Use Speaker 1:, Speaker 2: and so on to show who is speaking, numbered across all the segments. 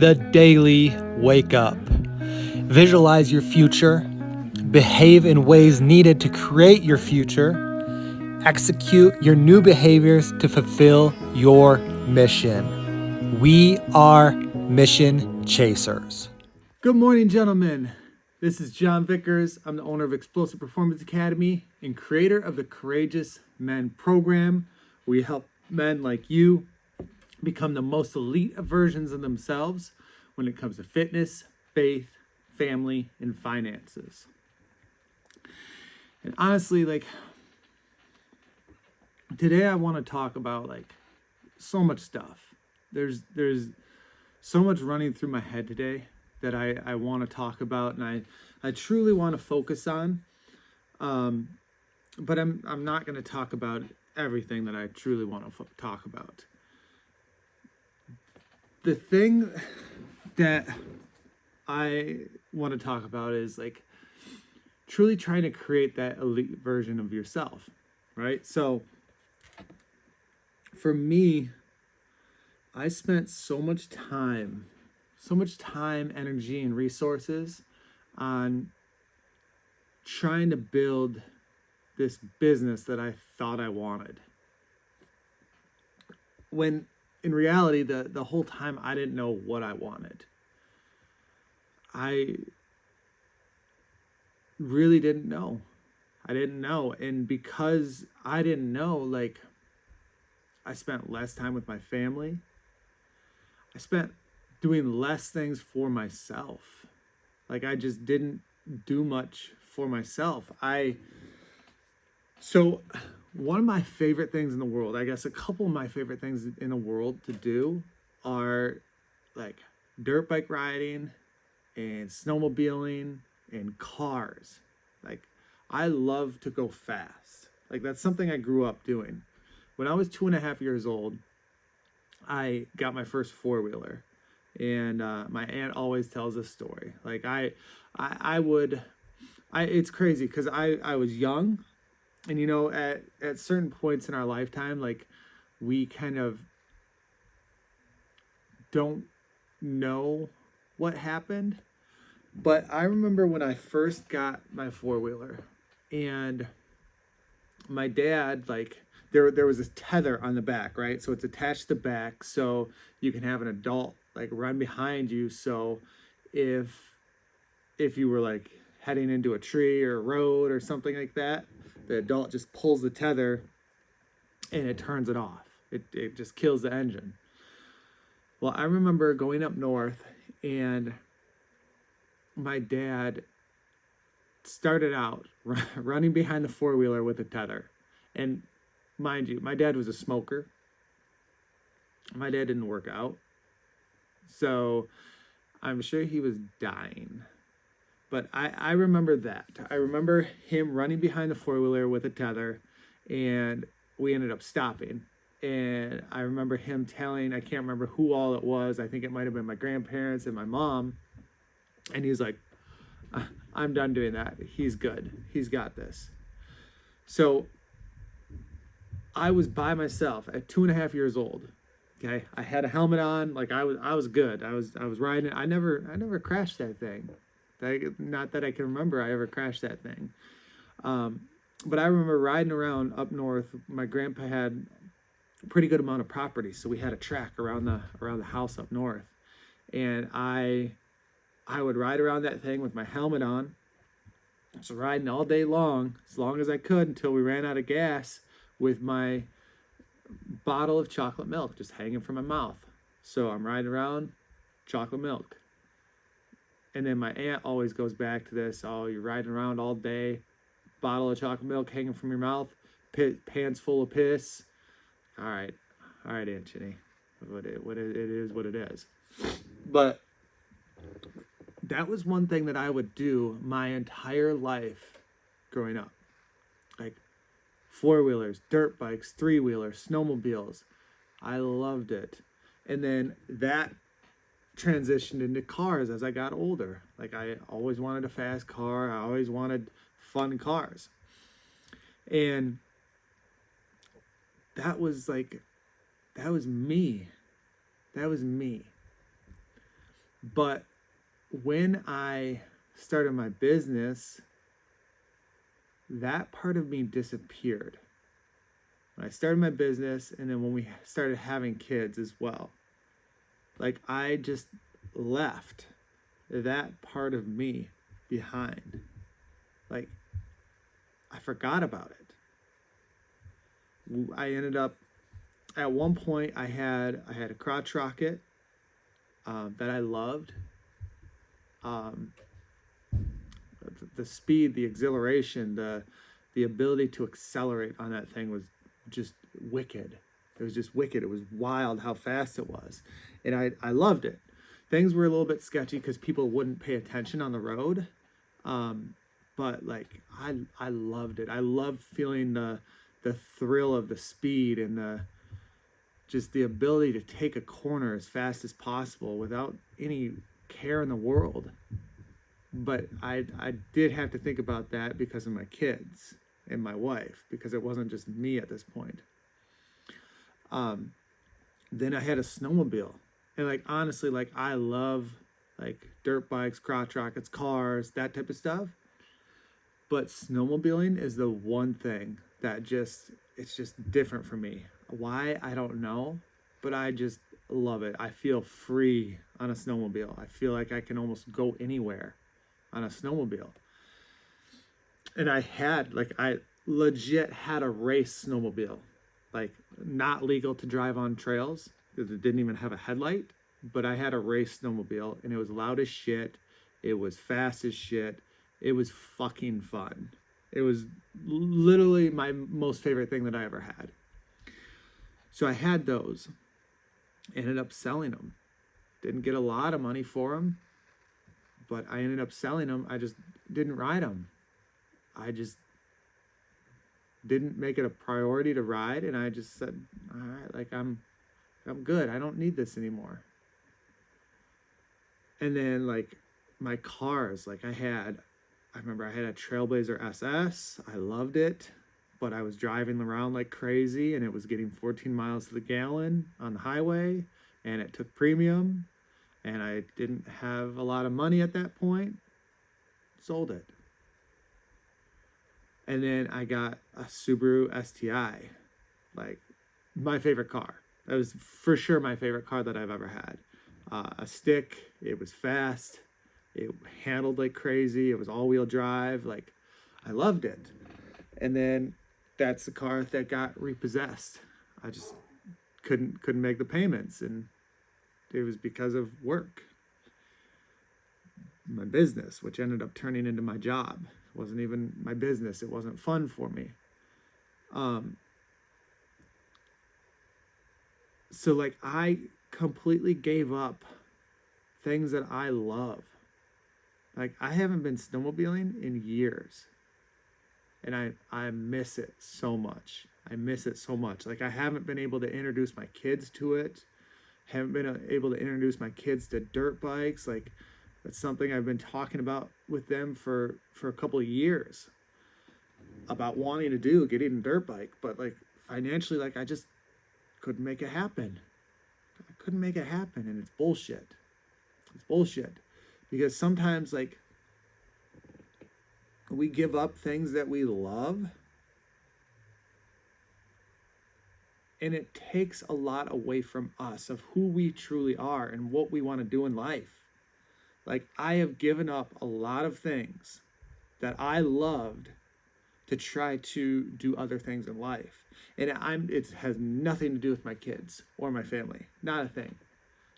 Speaker 1: the daily wake up. Visualize your future, behave in ways needed to create your future, execute your new behaviors to fulfill your mission. We are mission chasers. Good morning, gentlemen. This is John Vickers. I'm the owner of Explosive Performance Academy and creator of the Courageous Men program. We help men like you become the most elite versions of themselves when it comes to fitness, faith, family, and finances. And honestly, today I want to talk about so much stuff. There's so much running through my head today that I want to talk about, and I truly want to focus on. But I'm not going to talk about everything that I truly want to talk about. The thing that I want to talk about is truly trying to create that elite version of yourself, right? So for me, I spent so much time, energy, and resources on trying to build this business that I thought I wanted. When in reality, the whole time I didn't know what I wanted. I really didn't know. I didn't know. And because I didn't know, I spent less time with my family. I spent doing less things for myself. I just didn't do much for myself. So one of my favorite things in the world, I guess a couple of my favorite things in the world to do are dirt bike riding and snowmobiling and cars. I love to go fast. That's something I grew up doing. When I was 2.5 years old, I got my first four-wheeler, and my aunt always tells this story. It's crazy because I was young, and at certain points in our lifetime, we kind of don't know what happened. But I remember when I first got my four-wheeler, and my dad, there was this tether on the back, right? So it's attached to the back, so you can have an adult run behind you. So if you were heading into a tree or a road or something like that, the adult just pulls the tether and it turns it off. It just kills the engine. Well, I remember going up north, and my dad started out running behind the four-wheeler with a tether. And mind you, my dad was a smoker. My dad didn't work out. So I'm sure he was dying. But I remember that. I remember him running behind the four-wheeler with a tether, and we ended up stopping. And I remember him telling, I can't remember who all it was. I think it might have been my grandparents and my mom. And he's like, I'm done doing that. He's good. He's got this. So I was by myself at 2.5 years old. Okay. I had a helmet on. I was good. I was riding. I never crashed that thing. Not that I can remember I ever crashed that thing. But I remember riding around up north. My grandpa had a pretty good amount of property, so we had a track around the house up north. And I would ride around that thing with my helmet on. So riding all day long, as long as I could, until we ran out of gas, with my bottle of chocolate milk just hanging from my mouth. So I'm riding around, chocolate milk. And then my aunt always goes back to this, oh, you're riding around all day, bottle of chocolate milk hanging from your mouth, pants full of piss. All right, Aunt Jenny, it is what it is. But that was one thing that I would do my entire life growing up. Four-wheelers, dirt bikes, three-wheelers, snowmobiles. I loved it. And then that transitioned into cars as I got older. I always wanted a fast car. I always wanted fun cars. And that was me. That was me. But when I started my business, that part of me disappeared. When I started my business, and then when we started having kids as well, like I just left that part of me behind. Like I forgot about it. I ended up at one point I had a crotch rocket that I loved. The speed, the exhilaration, the ability to accelerate on that thing was just wicked. It was just wicked. It was wild how fast it was, and I loved it. Things were a little bit sketchy because people wouldn't pay attention on the road, but like I loved it. I loved feeling the thrill of the speed and the ability to take a corner as fast as possible without any care in the world. But I did have to think about that because of my kids and my wife, because it wasn't just me at this point. Then I had a snowmobile, and like honestly, like I love like dirt bikes, crotch rockets, cars, that type of stuff. But snowmobiling is the one thing that it's just different for me. Why, I don't know, but I just love it. I feel free on a snowmobile. I feel like I can almost go anywhere on a snowmobile. And I legit had a race snowmobile, like not legal to drive on trails because it didn't even have a headlight, but I had a race snowmobile, and it was loud as shit. It was fast as shit. It was fucking fun. It was literally my most favorite thing that I ever had. So I had those, ended up selling them. Didn't get a lot of money for them, but I ended up selling them. I just didn't ride them. I just didn't make it a priority to ride, and I just said, all right, like I'm good. I don't need this anymore. And then like my cars, like I remember I had a Trailblazer SS. I loved it, but I was driving around like crazy, and it was getting 14 miles to the gallon on the highway, and it took premium, and I didn't have a lot of money at that point. Sold it. And then I got a Subaru STI, like my favorite car. That was for sure my favorite car that I've ever had. A stick, it was fast, it handled like crazy, it was all-wheel drive, like I loved it. And then that's the car that got repossessed. I just couldn't make the payments, and it was because of work. My business, which ended up turning into my job. It wasn't even my business. It wasn't fun for me. So like I completely gave up things that I love. Like I haven't been snowmobiling in years, and I miss it so much. I miss it so much. Like I haven't been able to introduce my kids to it. Haven't been able to introduce my kids to dirt bikes. Like that's something I've been talking about with them for a couple of years, about wanting to do, getting a dirt bike, but like financially, like I just couldn't make it happen. I couldn't make it happen, and it's bullshit. It's bullshit. Because sometimes like we give up things that we love, and it takes a lot away from us of who we truly are and what we want to do in life. Like I have given up a lot of things that I loved to try to do other things in life. And it has nothing to do with my kids or my family. Not a thing.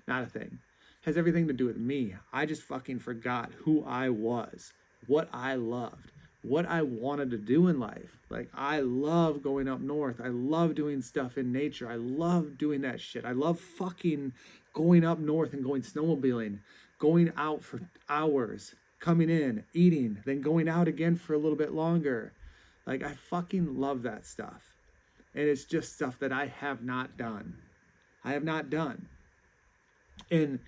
Speaker 1: Not a thing. It has everything to do with me. I just fucking forgot who I was, what I loved, what I wanted to do in life. Like I love going up north. I love doing stuff in nature. I love doing that shit. I love fucking going up north and going snowmobiling, going out for hours, coming in, eating, then going out again for a little bit longer. Like I fucking love that stuff. And it's just stuff that I have not done. I have not done. And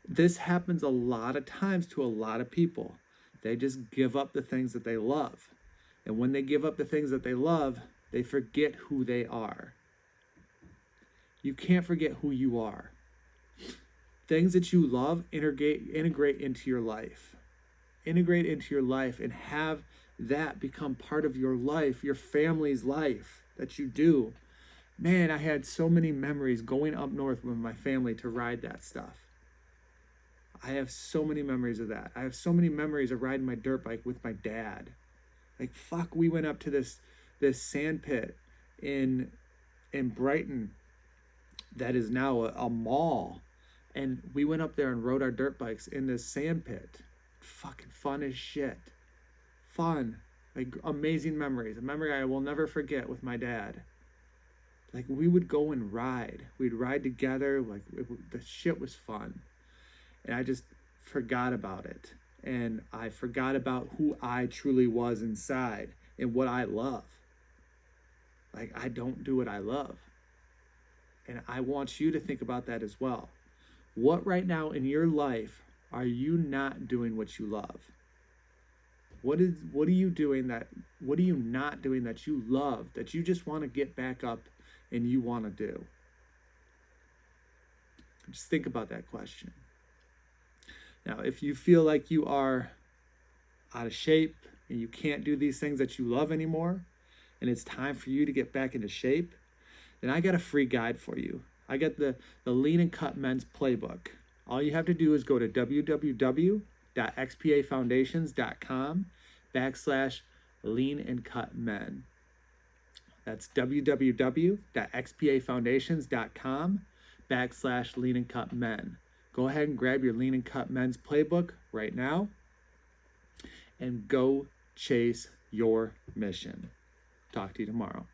Speaker 1: this happens a lot of times to a lot of people. They just give up the things that they love. And when they give up the things that they love, they forget who they are. You can't forget who you are. things that you love, integrate into your life. Integrate into your life and have that become part of your life, your family's life that you do. Man, I had so many memories going up north with my family to ride that stuff. I have so many memories of that. I have so many memories of riding my dirt bike with my dad. Like, fuck, we went up to this sand pit in Brighton that is now a mall. And we went up there and rode our dirt bikes in this sand pit. Fucking fun as shit. Fun. Like, amazing memories. A memory I will never forget with my dad. Like, we would go and ride. We'd ride together. Like, the shit was fun. And I just forgot about it. And I forgot about who I truly was inside and what I love. Like, I don't do what I love. And I want you to think about that as well. What right now in your life are you not doing what you love? What are you doing what are you not doing that you love, that you just want to get back up and you want to do? Just think about that question. Now, if you feel like you are out of shape and you can't do these things that you love anymore, and it's time for you to get back into shape, then I got a free guide for you. I got the Lean and Cut Men's Playbook. All you have to do is go to www.xpafoundations.com/Lean and Cut Men. That's www.xpafoundations.com/Lean and Cut Men. Go ahead and grab your Lean and Cut Men's Playbook right now and go chase your mission. Talk to you tomorrow.